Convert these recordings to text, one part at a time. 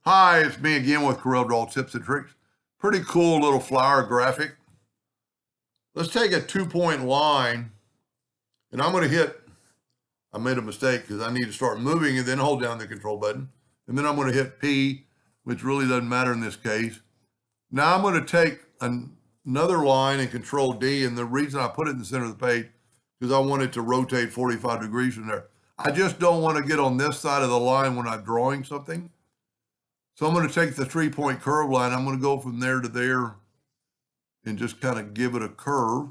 Hi, it's me again with Corel Draw Tips and Tricks. Pretty cool little flower graphic. Let's take a 2-point line, and I'm going to hit, I made a mistake because I need to start moving and then hold down the control button. And then I'm going to hit P, which really doesn't matter in this case. Now I'm going to take another line and control D, and the reason I put it in the center of the page because I want it to rotate 45 degrees from there. I just don't want to get on this side of the line when I'm drawing something. So I'm going to take the 3-point curve line. I'm going to go from there to there and just kind of give it a curve.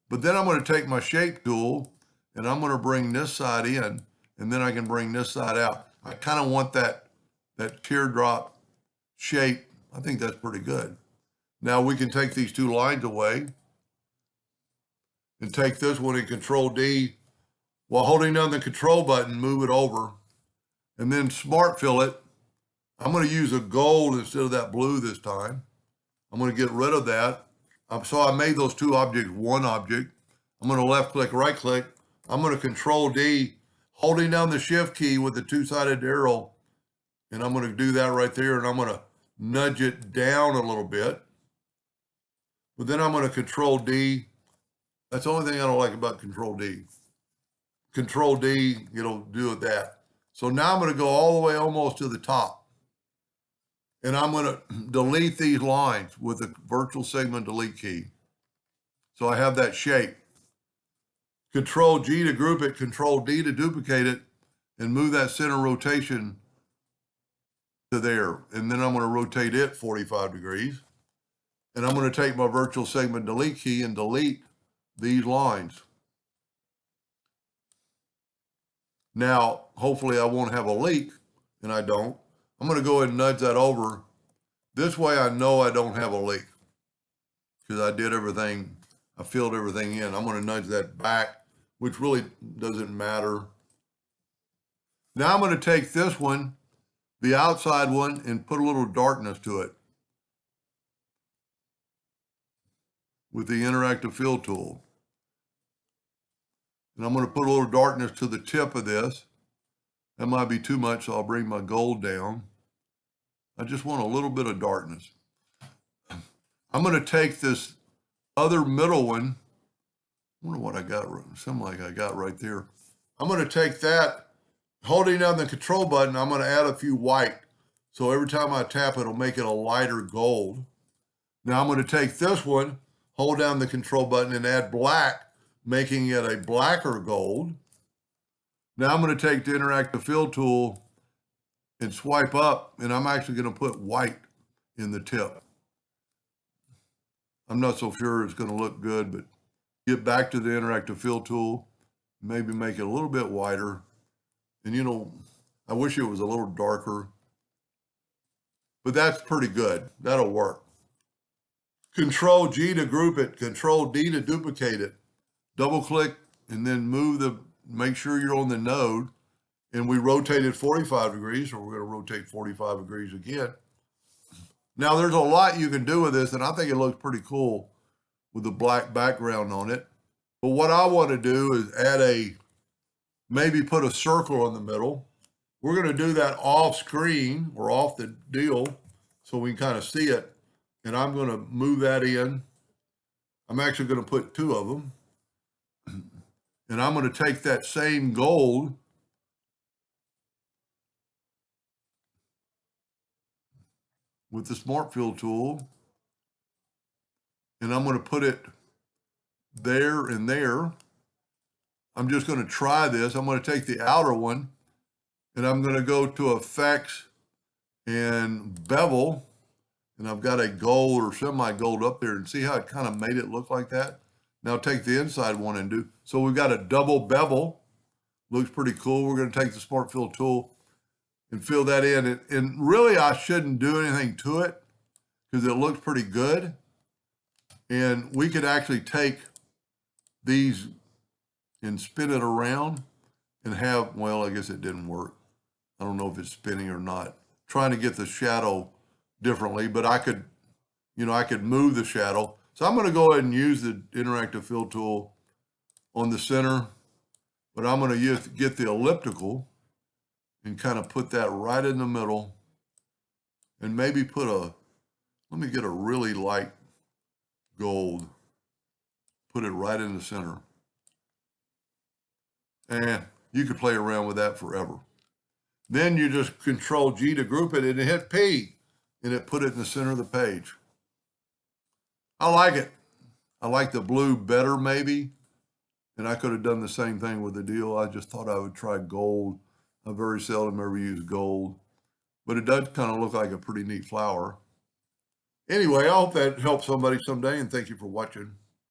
But then I'm going to take my shape tool and I'm going to bring this side in, and then I can bring this side out. I kind of want that teardrop shape. I think that's pretty good. Now we can take these two lines away and take this one and control D while holding down the control button, move it over, and then smart fill it. I'm going to use a gold instead of that blue this time. I'm going to get rid of that. So I made those two objects one object. I'm going to left click, right click. I'm going to control D, holding down the shift key with the two-sided arrow. And I'm going to do that right there. And I'm going to nudge it down a little bit. But then I'm going to control D. That's the only thing I don't like about control D. Control D, it'll do it that. So now I'm going to go all the way almost to the top. And I'm going to delete these lines with the virtual segment delete key. So I have that shape. Control G to group it, Control D to duplicate it, and move that center rotation to there. And then I'm going to rotate it 45 degrees. And I'm going to take my virtual segment delete key and delete these lines. Now, hopefully I won't have a leak, and I don't. I'm going to go ahead and nudge that over. This way I know I don't have a leak because I did everything, I filled everything in. I'm going to nudge that back, which really doesn't matter. Now I'm going to take this one, the outside one, and put a little darkness to it with the interactive fill tool. And I'm going to put a little darkness to the tip of this. That might be too much, so I'll bring my gold down. I just want a little bit of darkness. I'm going to take this other middle one. I wonder what I got, something like I got right there. I'm going to take that, holding down the control button, I'm going to add a few white. So every time I tap it, it'll make it a lighter gold. Now I'm going to take this one, hold down the control button and add black, making it a blacker gold. Now I'm going to take the interactive fill tool and swipe up, and I'm actually going to put white in the tip. I'm not so sure it's going to look good, but get back to the interactive fill tool, maybe make it a little bit wider. And I wish it was a little darker, but that's pretty good. That'll work. Control G to group it, Control D to duplicate it. Double click and then make sure you're on the node. And we rotated 45 degrees, so we're going to rotate 45 degrees again. Now there's a lot you can do with this, and I think it looks pretty cool with the black background on it. But what I want to do is maybe put a circle in the middle. We're going to do that off screen or off the deal so we can kind of see it. And I'm going to move that in. I'm actually going to put two of them. And I'm going to take that same gold with the smart fill tool, and I'm going to put it there and there. I'm just going to try this. I'm going to take the outer one and I'm going to go to effects and bevel, and I've got a gold or semi-gold up there, and see how it kind of made it look like that. Now take the inside one and do, so we've got a double bevel. Looks pretty cool. We're going to take the smart fill tool and fill that in. And really, I shouldn't do anything to it because it looks pretty good. And we could actually take these and spin it around and have, well, I guess it didn't work. I don't know if it's spinning or not. Trying to get the shadow differently, but I could move the shadow. So I'm going to go ahead and use the interactive fill tool on the center, but I'm going to get the elliptical and kind of put that right in the middle and maybe let me get a really light gold, put it right in the center. And you could play around with that forever. Then you just Control G to group it and hit P, and it put it in the center of the page. I like it. I like the blue better maybe, and I could have done the same thing with the deal. I just thought I would try gold. I very seldom ever use gold, but it does kind of look like a pretty neat flower. Anyway, I hope that helps somebody someday, and thank you for watching.